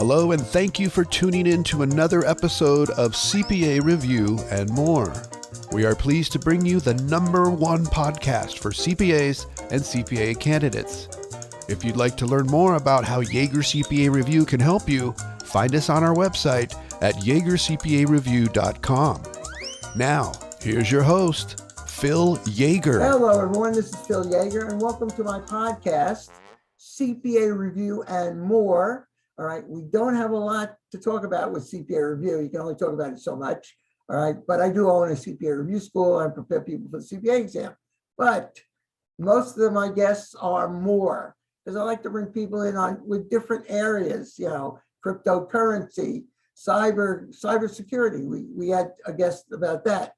Hello, and thank you for tuning in to another episode of CPA Review and More. We are pleased to bring you the #1 podcast for CPAs and CPA candidates. If you'd like to learn more about how Yaeger CPA Review can help you, find us on our website at yaegercpareview.com. Now, here's your host, Phil Yaeger. Hello, everyone. This is Phil Yaeger, and welcome to my podcast, CPA Review and More. All right. We don't have a lot to talk about with CPA Review. You can only talk about it so much. All right. But I do own a CPA Review school and prepare people for the CPA exam. But most of my guests are more, because I like to bring people in on with different areas, cryptocurrency, cybersecurity. We had a guest about that.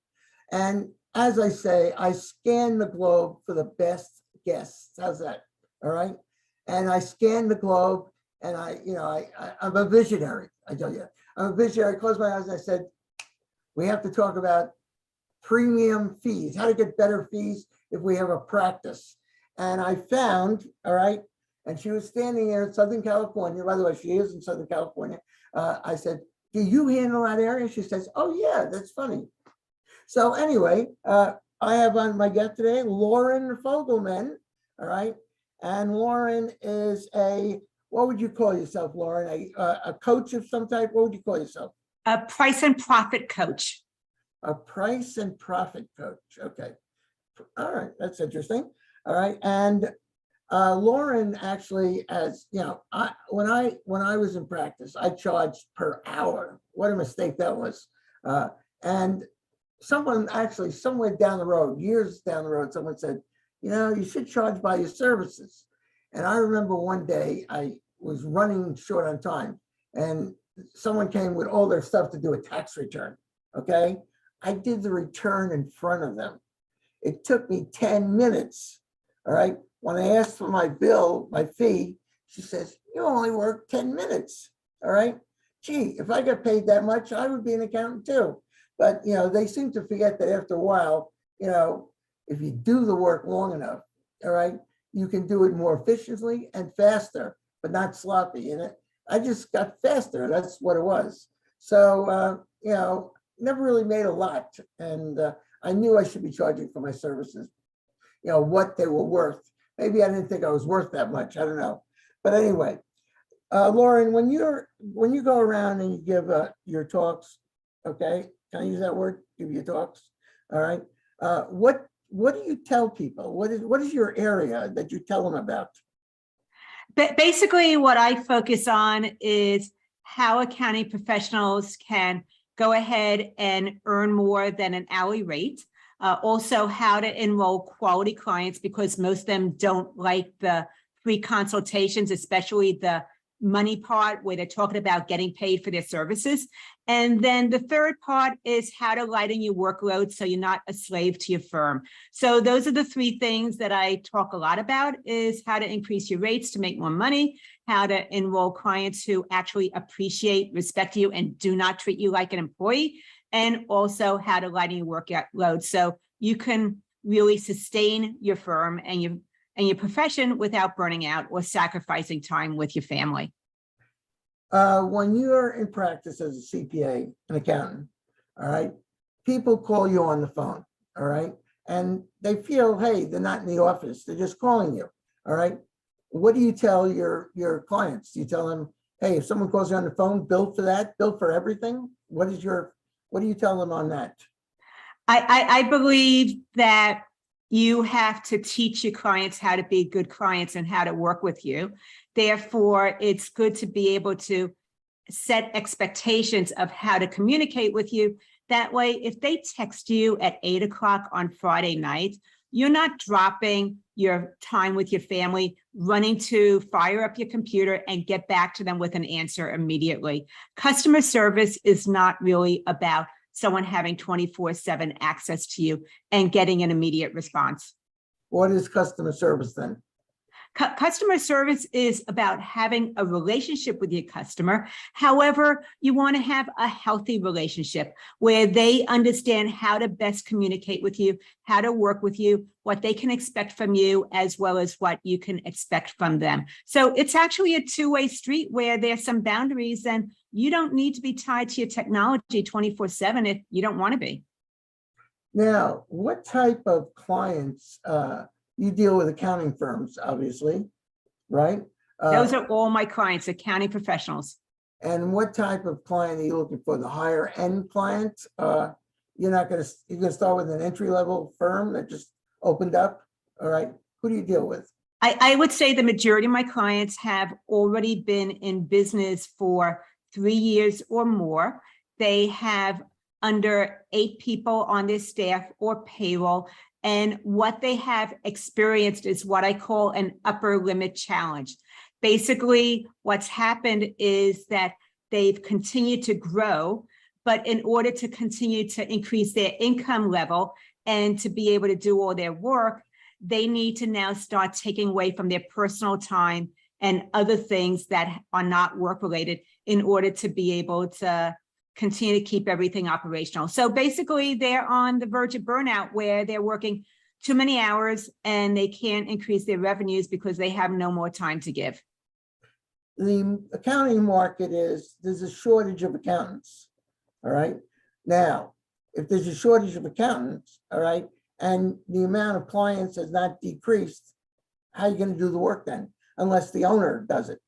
And as I say, I scan the globe for the best guests. How's that? All right. And I scan the globe, and I'm a visionary. I tell you, I'm a visionary. I closed my eyes and I said, we have to talk about premium fees, how to get better fees if we have a practice. And I found, all right, and she was standing there in Southern California. By the way, she is in Southern California. I said, do you handle that area? She says, oh yeah, that's funny. So anyway, I have on my guest today, Loren Fogelman, all right? And Loren is what would you call yourself, Loren? A coach of some type? What would you call yourself? A price and profit coach. A price and profit coach. Okay. All right. That's interesting. All right. And Loren actually, when I was in practice, I charged per hour. What a mistake that was. And someone actually somewhere down the road, years down the road, someone said, you should charge by your services. And I remember one day I was running short on time, and someone came with all their stuff to do a tax return. Okay. I did the return in front of them. It took me 10 minutes. All right. When I asked for my bill, my fee, she says, you only work 10 minutes. All right. Gee, if I got paid that much, I would be an accountant too. But, they seem to forget that after a while, if you do the work long enough, all right, you can do it more efficiently and faster, but not sloppy. And I just got faster. That's what it was. So, never really made a lot. And I knew I should be charging for my services, what they were worth. Maybe I didn't think I was worth that much. I don't know. But anyway, Loren, when you go around and you give your talks, okay, can I use that word? Give your talks. All right. What do you tell people? What is your area that you tell them about? But basically, what I focus on is how accounting professionals can go ahead and earn more than an hourly rate. Also, how to enroll quality clients, because most of them don't like the free consultations, especially the money part where they're talking about getting paid for their services. And then the third part is how to lighten your workload so you're not a slave to your firm. So those are the three things that I talk a lot about: is how to increase your rates to make more money, how to enroll clients who actually appreciate, respect you, and do not treat you like an employee, and also how to lighten your workload so you can really sustain your firm and your profession without burning out or sacrificing time with your family. When you're in practice as a CPA, an accountant, all right, people call you on the phone, all right, and they feel, hey, they're not in the office, they're just calling you, all right. What do you tell your clients? Do you tell them, hey, if someone calls you on the phone, bill for that, bill for everything? What do you tell them on that? I believe that you have to teach your clients how to be good clients and how to work with you. Therefore, it's good to be able to set expectations of how to communicate with you. That way, if they text you at 8 o'clock on Friday night, you're not dropping your time with your family, running to fire up your computer and get back to them with an answer immediately. Customer service is not really about someone having 24/7 access to you and getting an immediate response. What is customer service then? Customer service is about having a relationship with your customer. However, you want to have a healthy relationship where they understand how to best communicate with you, how to work with you, what they can expect from you, as well as what you can expect from them. So it's actually a two-way street where there's some boundaries, and you don't need to be tied to your technology 24/7 if you don't want to be. Now, what type of clients, you deal with accounting firms, obviously, right? Those are all my clients, accounting professionals. And what type of client are you looking for? The higher end client? You're gonna start with an entry level firm that just opened up. All right. Who do you deal with? I would say the majority of my clients have already been in business for 3 years or more. They have under 8 people on their staff or payroll. And what they have experienced is what I call an upper limit challenge. Basically, what's happened is that they've continued to grow, but in order to continue to increase their income level and to be able to do all their work, they need to now start taking away from their personal time and other things that are not work related in order to be able to continue to keep everything operational. So basically, they're on the verge of burnout where they're working too many hours and they can't increase their revenues because they have no more time to give. The accounting market there's a shortage of accountants. All right. Now, if there's a shortage of accountants, all right, and the amount of clients has not decreased, how are you going to do the work then? Unless the owner does it.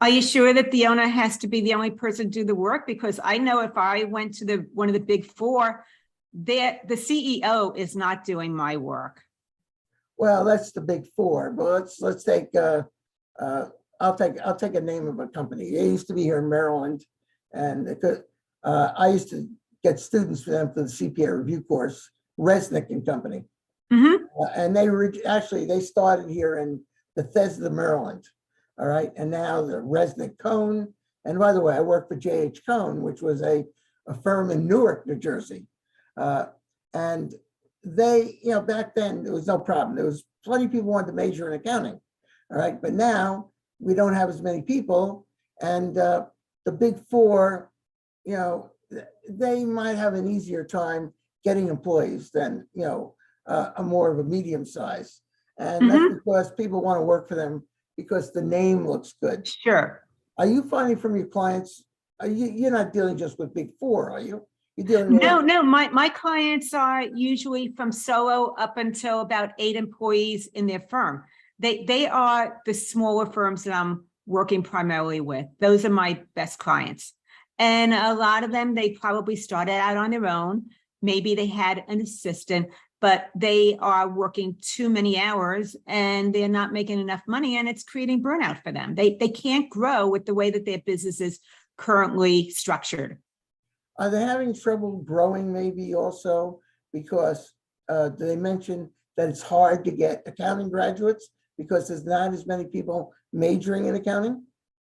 Are you sure that the owner has to be the only person to do the work? Because I know if I went to one of the big 4, the CEO is not doing my work. Well, that's the big 4, but let's take I'll take a name of a company. It used to be here in Maryland, and I used to get students for them for the CPA review course, Resnick and Company. Mm-hmm. And they started here in Bethesda, Maryland. All right. And now the Resnick Cohn. And by the way, I worked for J.H. Cohn, which was a firm in Newark, New Jersey. And they, back then there was no problem. There was plenty of people wanted to major in accounting. All right. But now we don't have as many people. And the big 4, they might have an easier time getting employees than, a more of a medium size. And that's because people want to work for them because the name looks good. Sure. Are you finding from your clients, you're not dealing just with big 4, are you? You're dealing with No, my clients are usually from solo up until about 8 employees in their firm. They are the smaller firms that I'm working primarily with. Those are my best clients. And a lot of them, they probably started out on their own. Maybe they had an assistant, but they are working too many hours and they're not making enough money, and it's creating burnout for them. They can't grow with the way that their business is currently structured. Are they having trouble growing maybe also because do they mention that it's hard to get accounting graduates because there's not as many people majoring in accounting?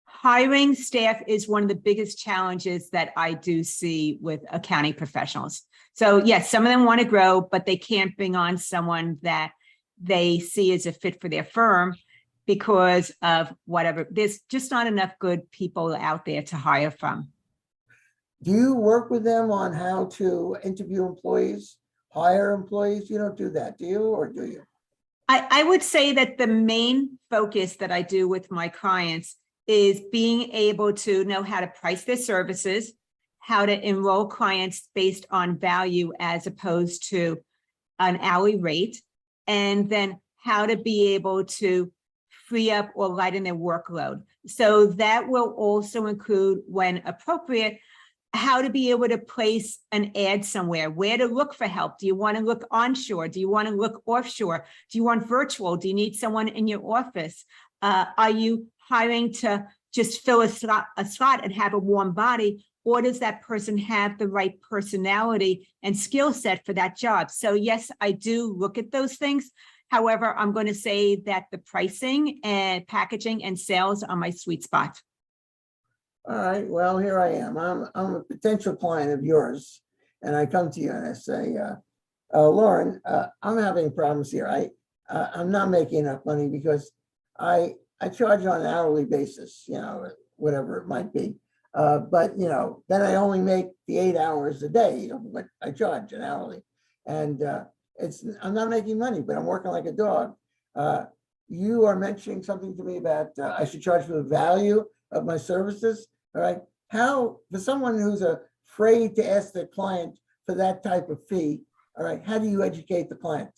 Hiring staff is one of the biggest challenges that I do see with accounting professionals. So yes, some of them want to grow, but they can't bring on someone that they see as a fit for their firm because of whatever. There's just not enough good people out there to hire from. Do you work with them on how to interview employees, hire employees? You don't do that, do you, or do you? I would say that the main focus that I do with my clients is being able to know how to price their services, how to enroll clients based on value as opposed to an hourly rate, and then how to be able to free up or lighten their workload. So that will also include, when appropriate, how to be able to place an ad somewhere, where to look for help. Do you want to look onshore? Do you want to look offshore? Do you want virtual? Do you need someone in your office? Are you hiring to just fill a slot and have a warm body? Or does that person have the right personality and skill set for that job? So yes, I do look at those things. However, I'm going to say that the pricing and packaging and sales are my sweet spot. All right, well, here I am. I'm a potential client of yours, and I come to you and I say, Loren, I'm having problems here. I'm not making enough money because I charge on an hourly basis, whatever it might be. But then I only make the 8 hours a day of what I charge an hourly, and I'm not making money, but I'm working like a dog. You are mentioning something to me about I should charge for the value of my services. All right, how for someone who's afraid to ask their client for that type of fee? All right, how do you educate the client?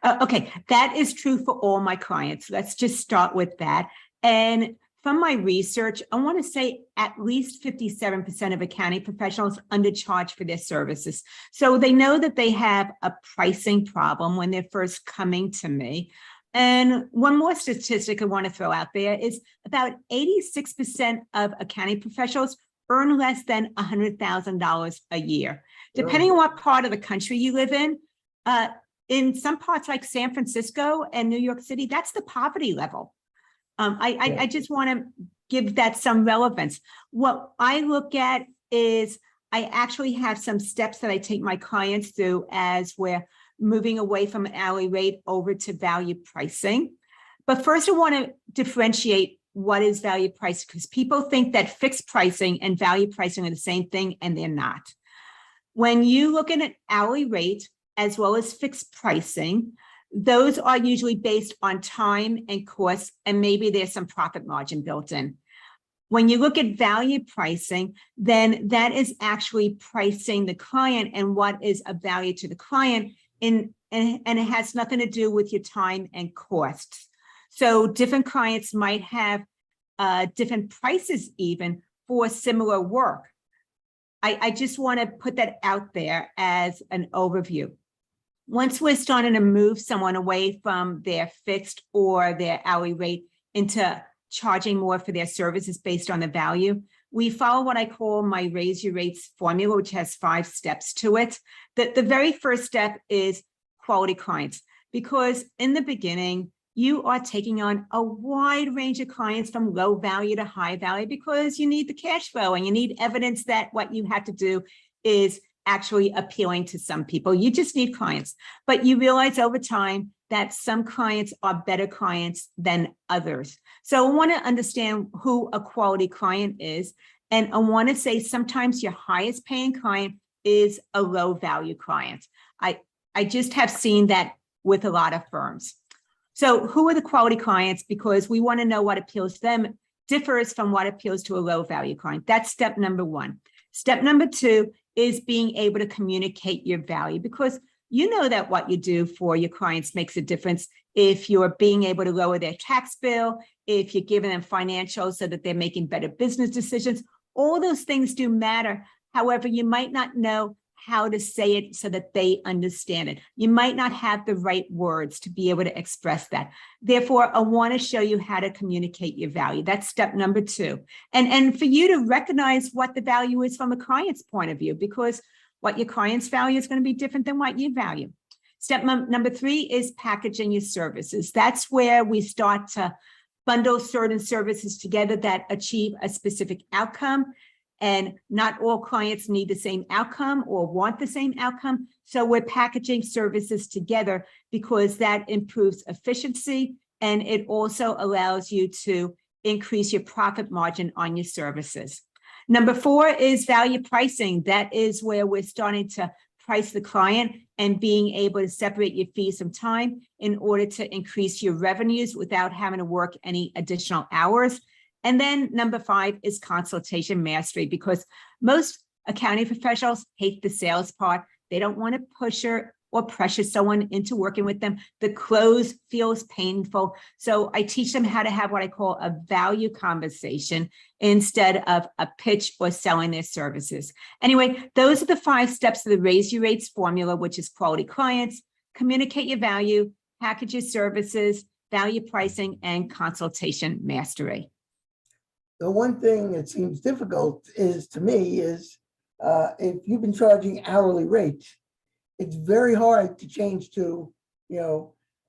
Okay, that is true for all my clients. Let's just start with that. And from my research, I want to say at least 57% of accounting professionals undercharge for their services. So they know that they have a pricing problem when they're first coming to me. And one more statistic I want to throw out there is about 86% of accounting professionals earn less than $100,000 a year. Depending on what part of the country you live in some parts like San Francisco and New York City, that's the poverty level. I just want to give that some relevance. What I look at is I actually have some steps that I take my clients through as we're moving away from an hourly rate over to value pricing. But first, I want to differentiate what is value pricing, because people think that fixed pricing and value pricing are the same thing, and they're not. When you look at an hourly rate as well as fixed pricing, those are usually based on time and cost, and maybe there's some profit margin built in. When you look at value pricing, then that is actually pricing the client and what is of value to the client, and it has nothing to do with your time and costs. So different clients might have different prices even for similar work. I just want to put that out there as an overview. Once we're starting to move someone away from their fixed or their hourly rate into charging more for their services based on the value, we follow what I call my raise your rates formula, which has 5 steps to it. The very first step is quality clients, because in the beginning, you are taking on a wide range of clients from low value to high value because you need the cash flow and you need evidence that what you have to do is actually appealing to some people. You just need clients, but you realize over time that some clients are better clients than others. So I want to understand who a quality client is. And I want to say sometimes your highest paying client is a low value client. I just have seen that with a lot of firms. So who are the quality clients? Because we want to know what appeals to them differs from what appeals to a low value client. That's step number 1. Step number 2 is being able to communicate your value, because you know that what you do for your clients makes a difference. If you're being able to lower their tax bill, if you're giving them financials so that they're making better business decisions, all those things do matter. However, you might not know how to say it so that they understand it. You might not have the right words to be able to express that. Therefore, I want to show you how to communicate your value. That's step number 2. And for you to recognize what the value is from a client's point of view, because what your client's value is going to be different than what you value. Step number 3 is packaging your services. That's where we start to bundle certain services together that achieve a specific outcome. And not all clients need the same outcome or want the same outcome. So we're packaging services together because that improves efficiency, and it also allows you to increase your profit margin on your services. Number 4 is value pricing. That is where we're starting to price the client and being able to separate your fees from time in order to increase your revenues without having to work any additional hours. And then number 5 is consultation mastery, because most accounting professionals hate the sales part. They don't want to push or pressure someone into working with them. The close feels painful. So I teach them how to have what I call a value conversation instead of a pitch or selling their services. Anyway, those are the 5 steps of the raise your rates formula, which is quality clients, communicate your value, package your services, value pricing, and consultation mastery. The one thing that seems difficult is to me is if you've been charging hourly rates, it's very hard to change to,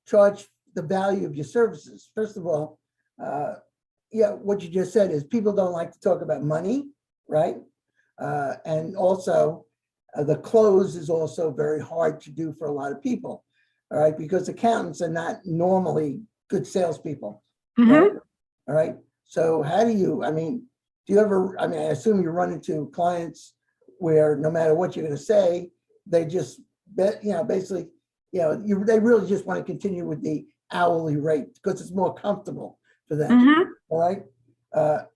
charge the value of your services. First of all, what you just said is people don't like to talk about money, right? And also the close is also very hard to do for a lot of people. all right, because accountants are not normally good salespeople. Mhm. Right? All right. So how do you, do you ever, I assume you run into clients where no matter what you're going to say, they just basically, they really just want to continue with the hourly rate because it's more comfortable for them. Mhm. All right.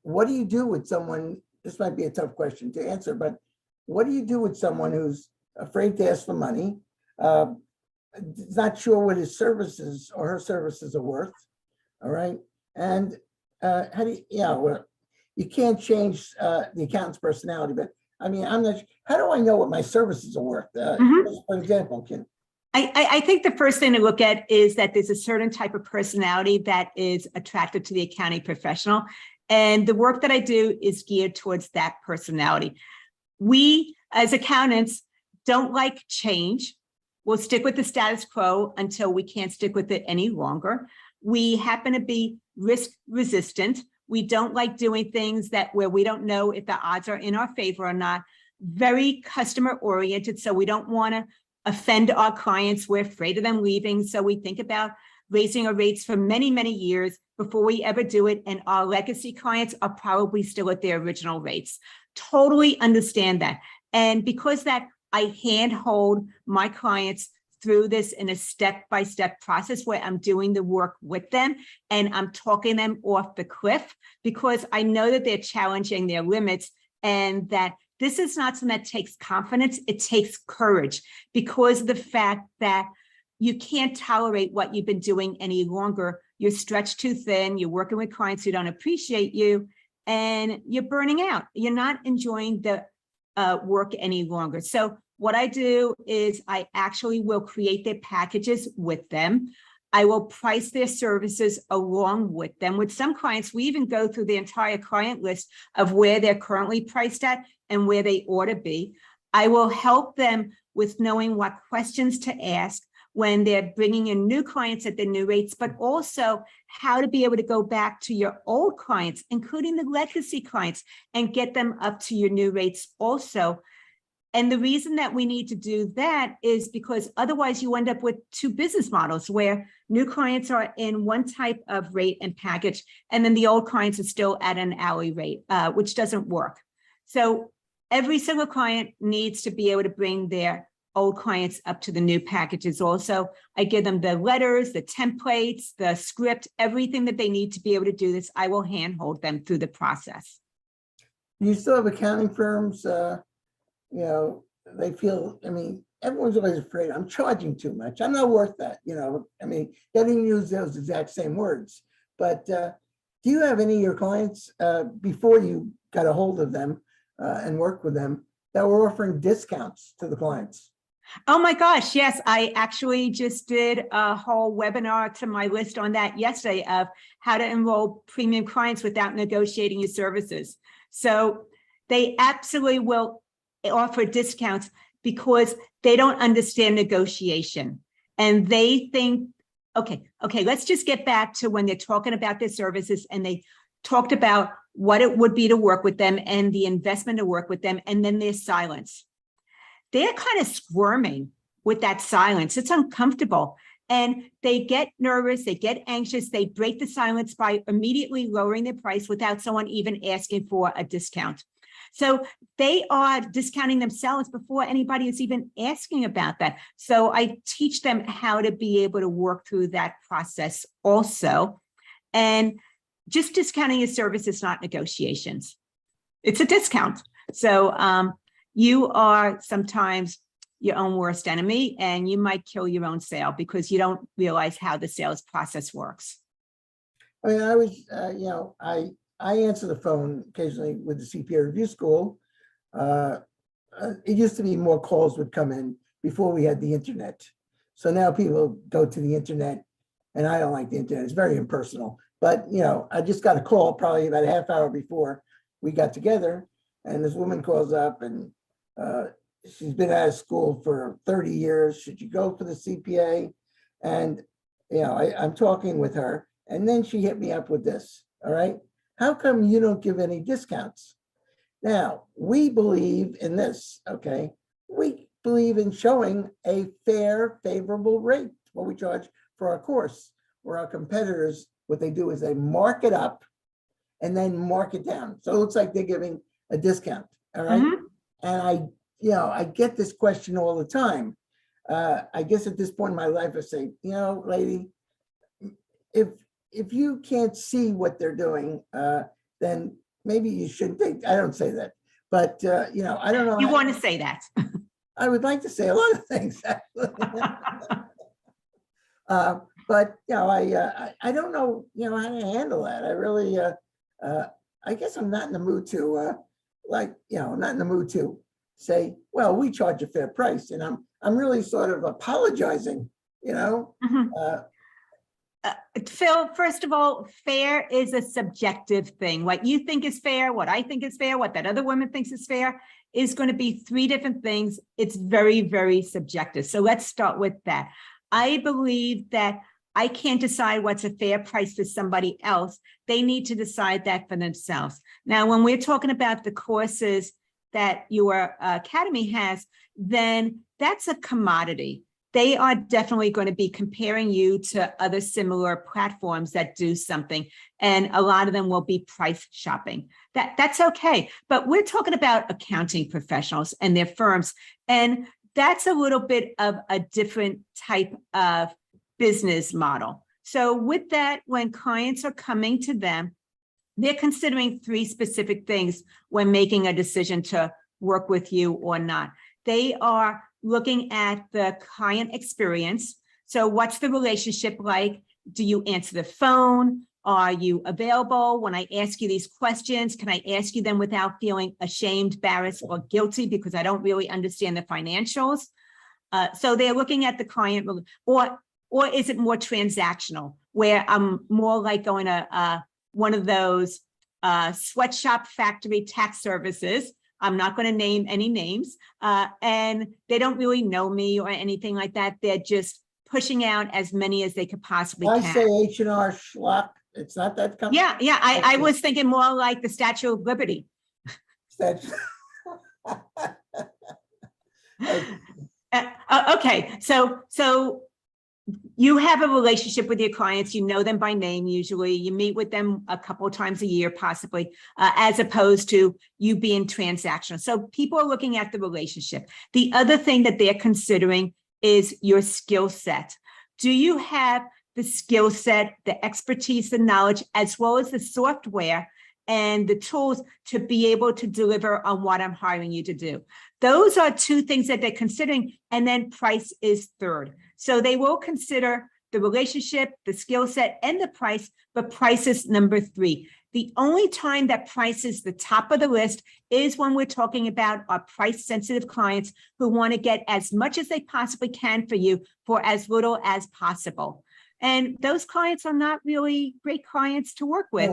What do you do with someone? This might be a tough question to answer, but what do you do with someone who's afraid to ask for money, not sure what his services or her services are worth? All right. And how do you can't change the accountant's personality, but I'm not, how do I know what my services are worth? Mhm. For example, Kim. I think the first thing to look at is that there's a certain type of personality that is attractive to the accounting professional. And the work that I do is geared towards that personality. We, as accountants, don't like change. We'll stick with the status quo until we can't stick with it any longer. We happen to be risk resistant. We don't like doing things where we don't know if the odds are in our favor or not. Very customer oriented, so we don't want to offend our clients. We're afraid of them leaving, so we think about raising our rates for many, many years before we ever do it, and our legacy clients are probably still at their original rates. Totally understand that. And because that, I handhold my clients through this in a step-by-step process where I'm doing the work with them and I'm talking them off the cliff, because I know that they're challenging their limits, and that this is not something that takes confidence, it takes courage, because of the fact that you can't tolerate what you've been doing any longer. You're stretched too thin, you're working with clients who don't appreciate you, and you're burning out. You're not enjoying the work any longer. So what I do is I actually will create their packages with them. I will price their services along with them. With some clients, we even go through the entire client list of where they're currently priced at and where they ought to be. I will help them with knowing what questions to ask when they're bringing in new clients at the new rates, but also how to be able to go back to your old clients, including the legacy clients, and get them up to your new rates also. And the reason that we need to do that is because otherwise you end up with two business models where new clients are in one type of rate and package, and then the old clients are still at an hourly rate, which doesn't work. So every single client needs to be able to bring their old clients up to the new packages also. I give them the letters, the templates, the script, everything that they need to be able to do this. I will handhold them through the process. You still have accounting firms, they feel, everyone's always afraid, I'm charging too much. I'm not worth that, they didn't use those exact same words. But do you have any of your clients, before you got a hold of them and worked with them, that were offering discounts to the clients? Oh my gosh, yes. I actually just did a whole webinar to my list on that yesterday of how to enroll premium clients without negotiating your services. So they absolutely will offer discounts because they don't understand negotiation. And they think, okay, let's just get back to when they're talking about their services and they talked about what it would be to work with them and the investment to work with them, and then there's silence. They're kind of squirming with that silence. It's uncomfortable. And they get nervous, they get anxious, they break the silence by immediately lowering their price without someone even asking for a discount. So they are discounting themselves before anybody is even asking about that. So I teach them how to be able to work through that process also. And just discounting your service is not negotiations. It's a discount. So you are sometimes your own worst enemy, and you might kill your own sale because you don't realize how the sales process works. I was, I answer the phone occasionally with the CPA review school. It used to be more calls would come in before we had the internet. So now people go to the internet, and I don't like the internet. It's very impersonal. But, I just got a call probably about a half hour before we got together, and this woman calls up and she's been out of school for 30 years. Should you go for the CPA? And, I'm talking with her, and then she hit me up with this. All right. How come you don't give any discounts? Now, we believe in this, okay? We believe in showing a fair, favorable rate what we charge for our course, where our competitors, what they do is they mark it up and then mark it down. So it looks like they're giving a discount, all right? Mhm. And I get this question all the time. I guess at this point in my life, I say, lady, if you can't see what they're doing, then maybe you shouldn't take, I don't say that, but I don't know. You want to say that. I would like to say a lot of things, actually. But I don't know, how to handle that. I really, I guess I'm not in the mood to, I'm not in the mood to say, well, we charge a fair price, and I'm really sort of apologizing, Mhm. Phil, first of all, fair is a subjective thing. What you think is fair, what I think is fair, what that other woman thinks is fair is going to be three different things. It's very, very subjective. So let's start with that. I believe that I can't decide what's a fair price for somebody else. They need to decide that for themselves. Now, when we're talking about the courses that your academy has, then that's a commodity. They are definitely going to be comparing you to other similar platforms that do something. And a lot of them will be price shopping. That's okay. But we're talking about accounting professionals and their firms. And that's a little bit of a different type of business model. So with that, when clients are coming to them, they're considering three specific things when making a decision to work with you or not. They are looking at the client experience. So what's the relationship like? Do you answer the phone? Are you available? When I ask you these questions, can I ask you them without feeling ashamed, embarrassed, or guilty because I don't really understand the financials? So they're looking at the client, or is it more transactional, where I'm more like going to one of those sweatshop factory tax services. I'm not going to name any names, and they don't really know me or anything like that. They're just pushing out as many as they could possibly I can. say H&R Schlock. It's not that company. Yeah. I was thinking more like the Statue of Liberty. That's Okay, so you have a relationship with your clients, you know them by name usually, you meet with them a couple of times a year possibly, as opposed to you being transactional. So people are looking at the relationship. The other thing that they're considering is your skill set. Do you have the skill set, the expertise, the knowledge, as well as the software and the tools to be able to deliver on what I'm hiring you to do? Those are two things that they're considering, and then price is third. So they will consider the relationship, the skill set, and the price, but price is number three. The only time that price is the top of the list is when we're talking about our price-sensitive clients who want to get as much as they possibly can for you for as little as possible. And those clients are not really great clients to work with.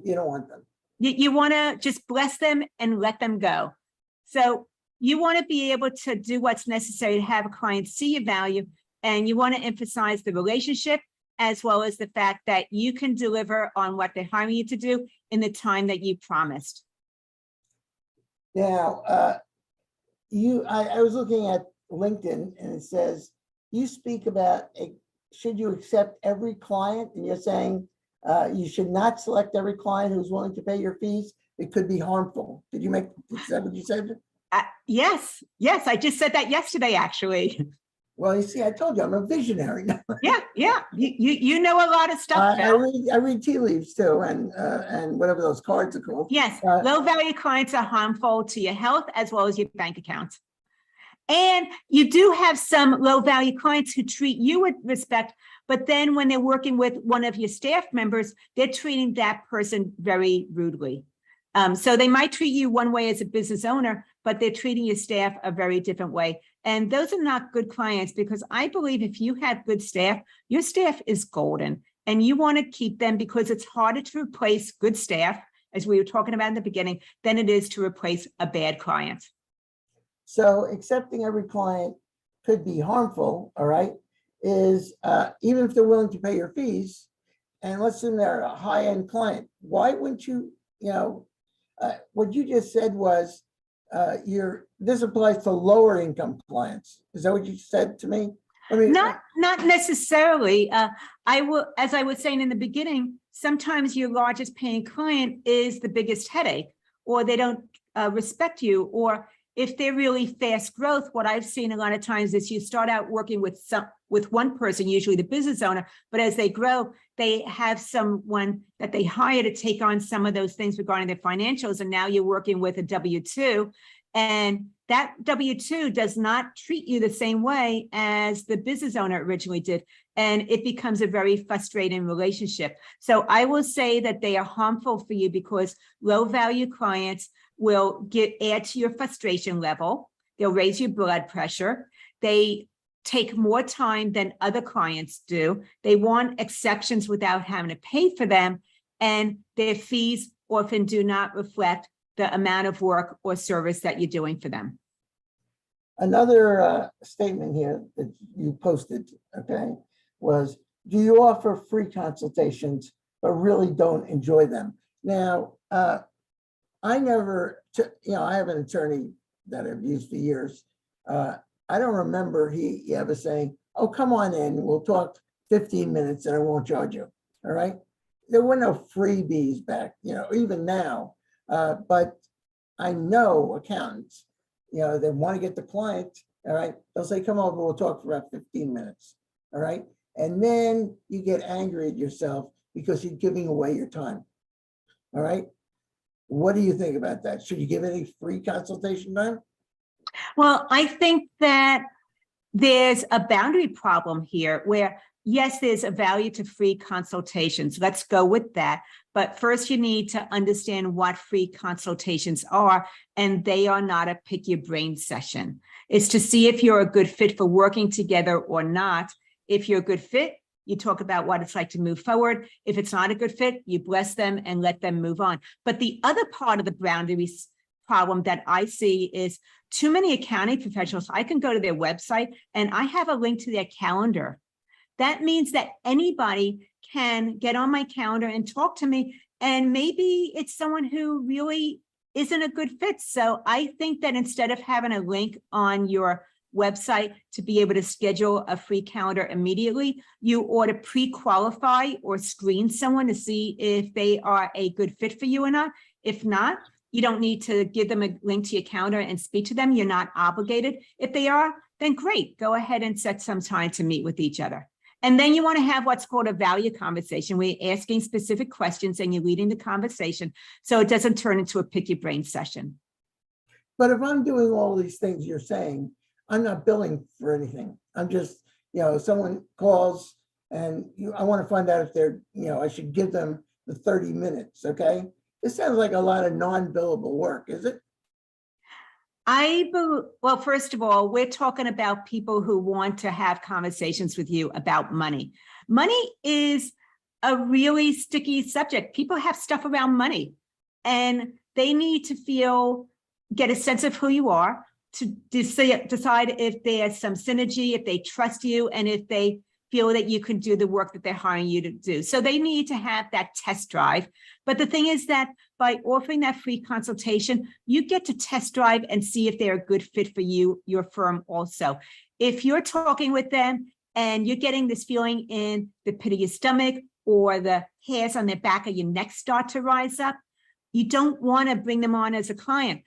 You don't want them. You want to just bless them and let them go. So you want to be able to do what's necessary to have a client see your value, and you want to emphasize the relationship as well as the fact that you can deliver on what they're hiring you to do in the time that you promised. Now, I was looking at LinkedIn, and it says you speak about should you accept every client, and you're saying you should not select every client who's willing to pay your fees. It could be harmful. Is that what you said? Yes, I just said that yesterday, actually. Well, you see, I told you I'm a visionary. Yeah. You know a lot of stuff. I read tea leaves too, and whatever those cards are called. Yes, low value clients are harmful to your health as well as your bank account. And you do have some low value clients who treat you with respect, but then when they're working with one of your staff members, they're treating that person very rudely. So they might treat you one way as a business owner, but they're treating your staff a very different way. And those are not good clients, because I believe if you have good staff, your staff is golden, and you want to keep them because it's harder to replace good staff, as we were talking about in the beginning, than it is to replace a bad client. So accepting every client could be harmful, all right, is even if they're willing to pay your fees, and let's assume they're a high-end client, why wouldn't you, what you just said was this applies to lower income clients. Is that what you said to me? I mean, Not necessarily. As I was saying in the beginning, sometimes your largest paying client is the biggest headache, or they don't respect you, or if they're really fast growth, what I've seen a lot of times is you start out working with one person, usually the business owner, but as they grow, they have someone that they hire to take on some of those things regarding their financials. And now you're working with a W-2, and that W-2 does not treat you the same way as the business owner originally did. And it becomes a very frustrating relationship. So I will say that they are harmful for you because low value clients will add to your frustration level. They'll raise your blood pressure. They take more time than other clients do. They want exceptions without having to pay for them. And their fees often do not reflect the amount of work or service that you're doing for them. another statement here that you posted, okay, was, do you offer free consultations but really don't enjoy them? Now, I never, I have an attorney that I've used for years. I don't remember he ever saying, oh, come on in, we'll talk 15 minutes and I won't charge you, all right? There were no freebies back, even now. But I know accountants, they want to get the client, all right? They'll say, come over, we'll talk for about 15 minutes, all right? And then you get angry at yourself because you're giving away your time, all right? What do you think about that? Should you give any free consultation time? Well, I think that there's a boundary problem here where, yes, there's a value to free consultations. Let's go with that. But first, you need to understand what free consultations are, and they are not a pick your brain session. It's to see if you're a good fit for working together or not. If you're a good fit, you talk about what it's like to move forward. If it's not a good fit, you bless them and let them move on. But the other part of the boundaries problem that I see is too many accounting professionals. I can go to their website and I have a link to their calendar. That means that anybody can get on my calendar and talk to me. And maybe it's someone who really isn't a good fit. So I think that instead of having a link on your website to be able to schedule a free calendar immediately, you ought to pre-qualify or screen someone to see if they are a good fit for you or not. If not, you don't need to give them a link to your calendar and speak to them. You're not obligated. If they are, then great. Go ahead and set some time to meet with each other. And then you want to have what's called a value conversation, where you're asking specific questions and you're leading the conversation so it doesn't turn into a pick your brain session. But if I'm doing all these things you're saying, I'm not billing for anything. I'm just, someone calls and I want to find out if they're, I should give them the 30 minutes, okay? This sounds like a lot of non-billable work, is it? Well, first of all, we're talking about people who want to have conversations with you about money. Money is a really sticky subject. People have stuff around money and they need to get a sense of who you are, to decide if there's some synergy, if they trust you, and if they feel that you can do the work that they're hiring you to do. So they need to have that test drive. But the thing is that by offering that free consultation, you get to test drive and see if they're a good fit for you, your firm also. If you're talking with them and you're getting this feeling in the pit of your stomach or the hairs on the back of your neck start to rise up, you don't want to bring them on as a client.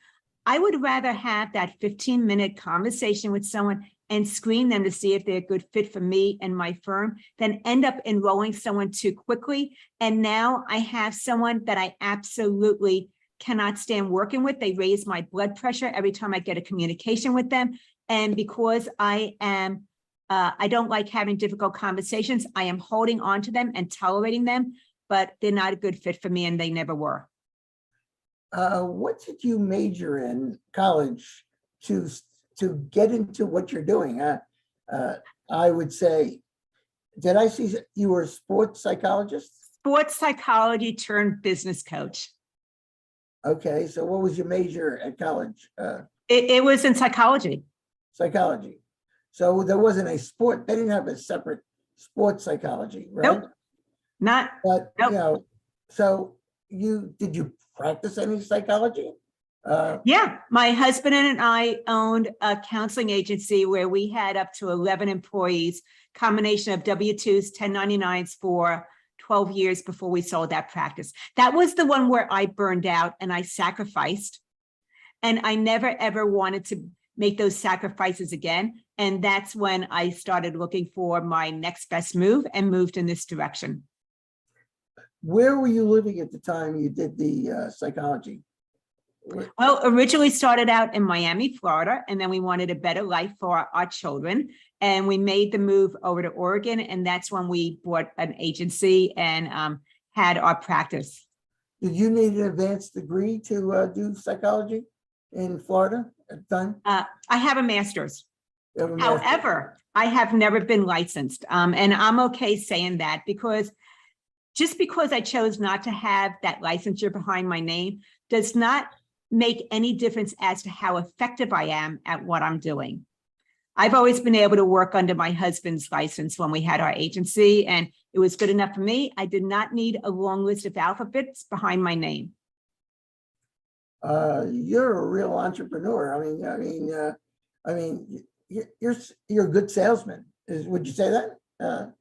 I would rather have that 15-minute conversation with someone and screen them to see if they're a good fit for me and my firm than end up enrolling someone too quickly. And now I have someone that I absolutely cannot stand working with. They raise my blood pressure every time I get a communication with them. And because I don't like having difficult conversations, I am holding on to them and tolerating them, but they're not a good fit for me and they never were. What did you major in college to get into what you're doing? I would say, did I see you were a sports psychologist? Sports psychology turned business coach. Okay, so what was your major at college? It was in psychology. Psychology. So there wasn't a sport, they didn't have a separate sports psychology, right? Nope. But, so did you practice any psychology? Yeah, my husband and I owned a counseling agency where we had up to 11 employees, combination of W-2s, 1099s for 12 years before we sold that practice. That was the one where I burned out and I sacrificed. And I never, ever wanted to make those sacrifices again. And that's when I started looking for my next best move and moved in this direction. Where were you living at the time you did the psychology? Well, originally started out in Miami, Florida, and then we wanted a better life for our children. And we made the move over to Oregon. And that's when we bought an agency and had our practice. Did you need an advanced degree to do psychology in Florida at the time? I have a master's. You have a master's? However, I have never been licensed. And I'm okay saying that because just because I chose not to have that licensure behind my name does not make any difference as to how effective I am at what I'm doing. I've always been able to work under my husband's license when we had our agency, and it was good enough for me. I did not need a long list of alphabets behind my name. You're a real entrepreneur. I mean, you're a good salesman. Would you say that?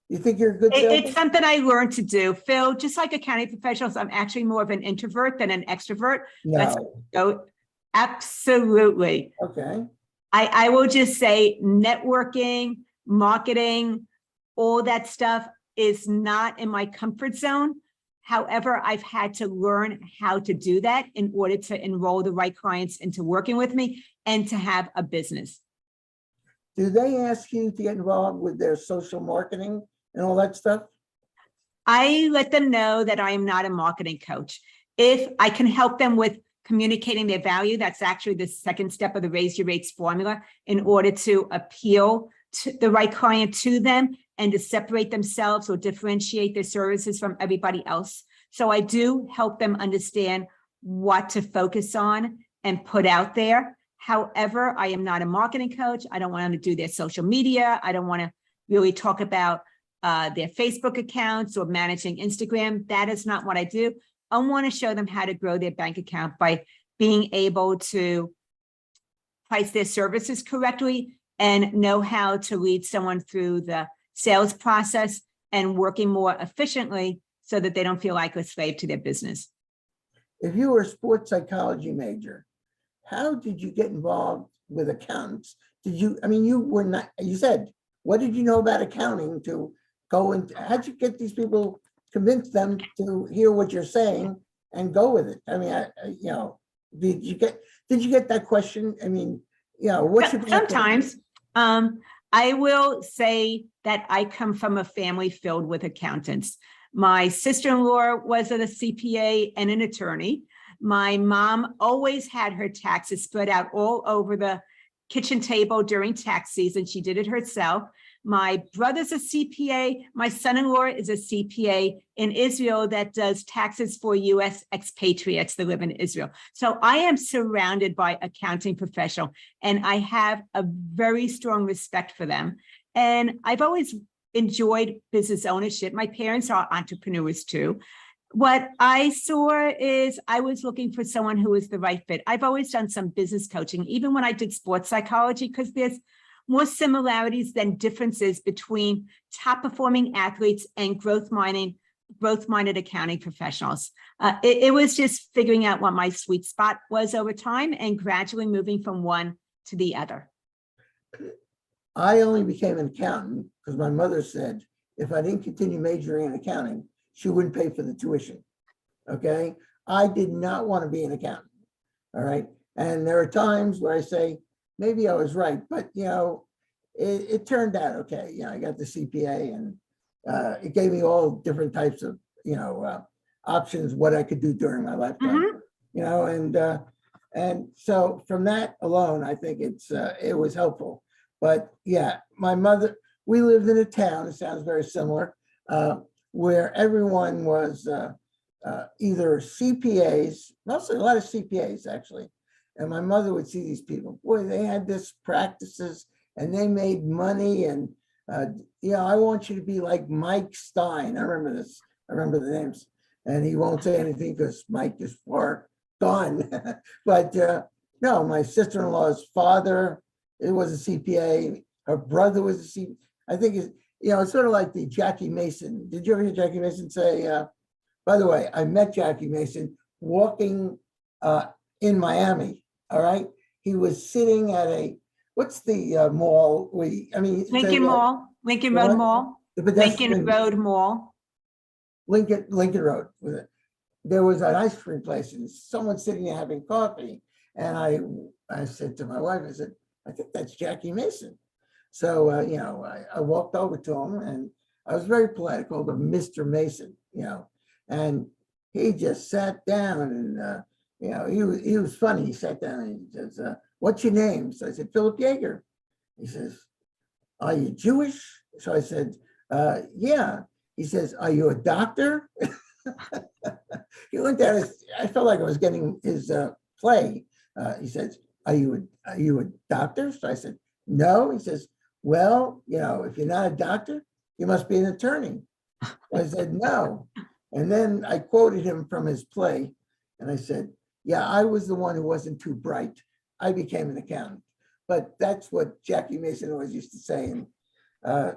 You think you're a good salesman? It's something I learned to do, Phil. Just like accounting professionals, I'm actually more of an introvert than an extrovert. No. Absolutely. Okay. I will just say networking, marketing, all that stuff is not in my comfort zone. However, I've had to learn how to do that in order to enroll the right clients into working with me and to have a business. Do they ask you to get involved with their social marketing and all that stuff? I let them know that I am not a marketing coach. If I can help them with communicating their value, that's actually the second step of the Raise Your Rates formula in order to appeal to the right client to them and to separate themselves or differentiate their services from everybody else. So I do help them understand what to focus on and put out there. However, I am not a marketing coach. I don't want them to do their social media. I don't want to really talk about their Facebook accounts or managing Instagram. That is not what I do. I want to show them how to grow their bank account by being able to price their services correctly and know how to lead someone through the sales process and working more efficiently so that they don't feel like a slave to their business. If you were a sports psychology major, how did you get involved with accountants? You said, what did you know about accounting to go into? How'd you get these people, convince them to hear what you're saying and go with it? I mean, did you get that question? I mean, what's your background? Sometimes. I will say that I come from a family filled with accountants. My sister-in-law was a CPA and an attorney. My mom always had her taxes spread out all over the kitchen table during tax season. She did it herself. My brother's a CPA. My son-in-law is a CPA in Israel that does taxes for US expatriates that live in Israel. So I am surrounded by accounting professionals, and I have a very strong respect for them. And I've always enjoyed business ownership. My parents are entrepreneurs too. What I saw is I was looking for someone who was the right fit. I've always done some business coaching, even when I did sports psychology, because there's more similarities than differences between top performing athletes and growth-minded accounting professionals. It was just figuring out what my sweet spot was over time and gradually moving from one to the other. I only became an accountant because my mother said if I didn't continue majoring in accounting, she wouldn't pay for the tuition. Okay. I did not want to be an accountant. All right. And there are times where I say, maybe I was right, but it turned out okay. I got the CPA, and it gave me all different types of options what I could do during my lifetime. And so from that alone, I think it was helpful. But yeah, my mother, we lived in a town. It sounds very similar, where everyone was either CPAs, mostly a lot of CPAs actually. And my mother would see these people, boy, they had this practices and they made money. And, I want you to be like Mike Stein. I remember this. I remember the names. And he won't say anything because Mike is far gone. But no, my sister-in-law's father, it was a CPA. Her brother was a CPA. I think it's sort of like the Jackie Mason. Did you ever hear Jackie Mason say, by the way, I met Jackie Mason walking in Miami, all right? He was sitting at what's the mall? Lincoln Mall, Lincoln Road what? Mall, The Lincoln pedestrian, Road Mall. Lincoln Road. There was an ice cream place and someone sitting there having coffee. And I said to my wife, I said, I think that's Jackie Mason. So, I walked over to him and I was very polite. I called him Mr. Mason, and he just sat down and, he was funny. He sat down and he says, what's your name? So I said, Philip Yaeger. He says, are you Jewish? So I said, yeah. He says, are you a doctor? He looked at us. I felt like I was getting his play. He says, are you a doctor? So I said, no. He says, well, if you're not a doctor, you must be an attorney. I said, no. And then I quoted him from his play. And I said, yeah, I was the one who wasn't too bright. I became an accountant. But that's what Jackie Mason always used to say. And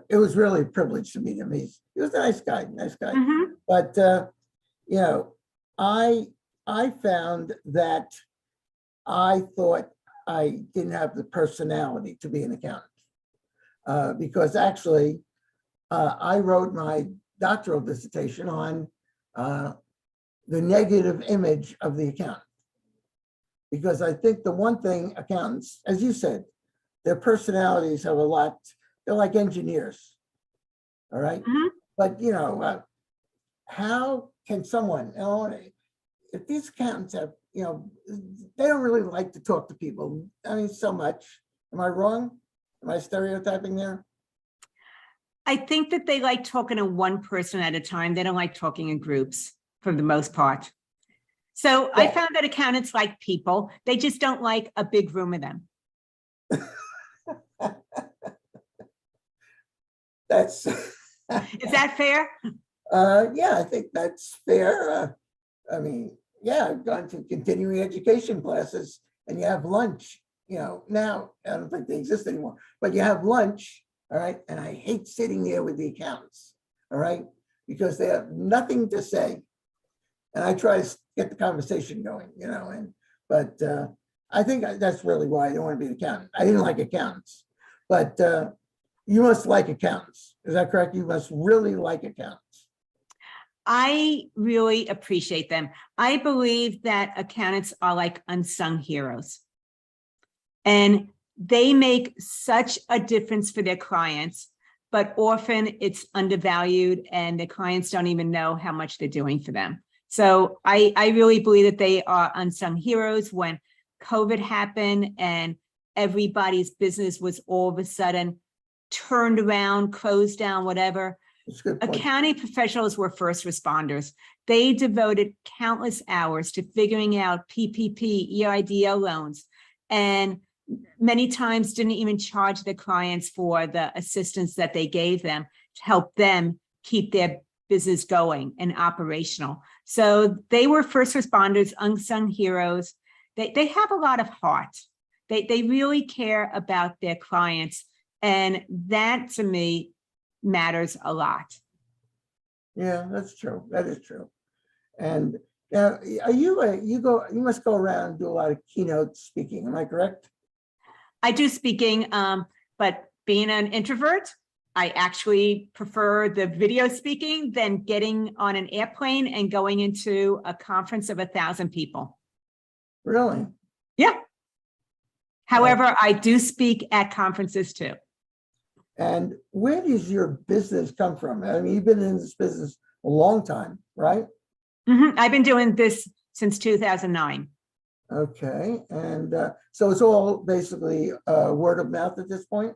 it was really a privilege to meet him. He was a nice guy. Mhm. But, I found that I thought I didn't have the personality to be an accountant. Because actually, I wrote my doctoral dissertation on the negative image of the accountant. Because I think the one thing accountants, as you said, their personalities have a lot, they're like engineers, all right? Mhm. But, how can someone, if these accountants have, they don't really like to talk to people, so much. Am I wrong? Am I stereotyping there? I think that they like talking to one person at a time. They don't like talking in groups for the most part. So I Yeah. found that accountants like people. They just don't like a big room of them. That's, Is that fair? yeah, I think that's fair. Yeah, I've gone to continuing education classes and you have lunch, now I don't think they exist anymore, but you have lunch, all right? And I hate sitting there with the accountants, all right? Because they have nothing to say. And I try to get the conversation going, but I think that's really why I don't want to be an accountant. I didn't like accountants, but you must like accountants. Is that correct? You must really like accountants. I really appreciate them. I believe that accountants are like unsung heroes. And they make such a difference for their clients, but often it's undervalued and the clients don't even know how much they're doing for them. So I really believe that they are unsung heroes. When COVID happened and everybody's business was all of a sudden turned around, closed down, whatever. That's a good point. Accounting professionals were first responders. They devoted countless hours to figuring out PPP, EIDL loans, and many times didn't even charge their clients for the assistance that they gave them to help them keep their business going and operational. So they were first responders, unsung heroes. They have a lot of heart. They really care about their clients. And that to me matters a lot. Yeah, that's true. That is true. And now, you must go around and do a lot of keynote speaking. Am I correct? I do speaking, but being an introvert, I actually prefer the video speaking than getting on an airplane and going into a conference of 1,000 people. Really? Yeah. However, I do speak at conferences too. And where does your business come from? You've been in this business a long time, right? I've been doing this since 2009. Okay. And so it's all basically word of mouth at this point?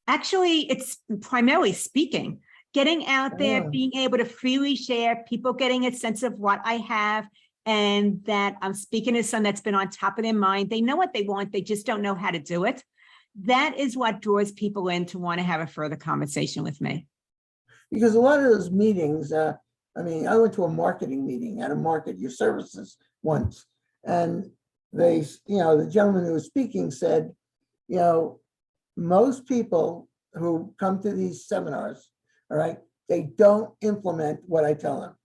Actually, it's primarily speaking, getting out there, Oh. being able to freely share, people getting a sense of what I have and that I'm speaking to someone that's been on top of their mind. They know what they want. They just don't know how to do it. That is what draws people in to want to have a further conversation with me. Because a lot of those meetings, I went to a marketing meeting at a market your services once, And they, the gentleman who was speaking said, most people who come to these seminars, all right, they don't implement what I tell them.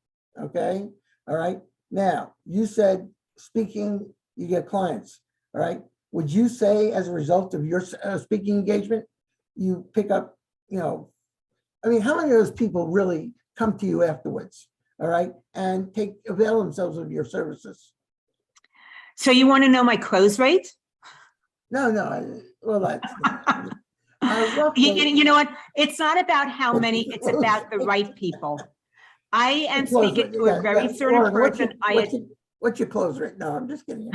Okay. All right. Now, you said speaking, you get clients. All right. Would you say as a result of your speaking engagement, you pick up, how many of those people really come to you afterwards? All right. And avail themselves of your services? So you want to know my close rate? No. Well, that's You know what? It's not about how many, it's about the right people. I am speaking to a very certain person. What's your close rate? No, I'm just kidding.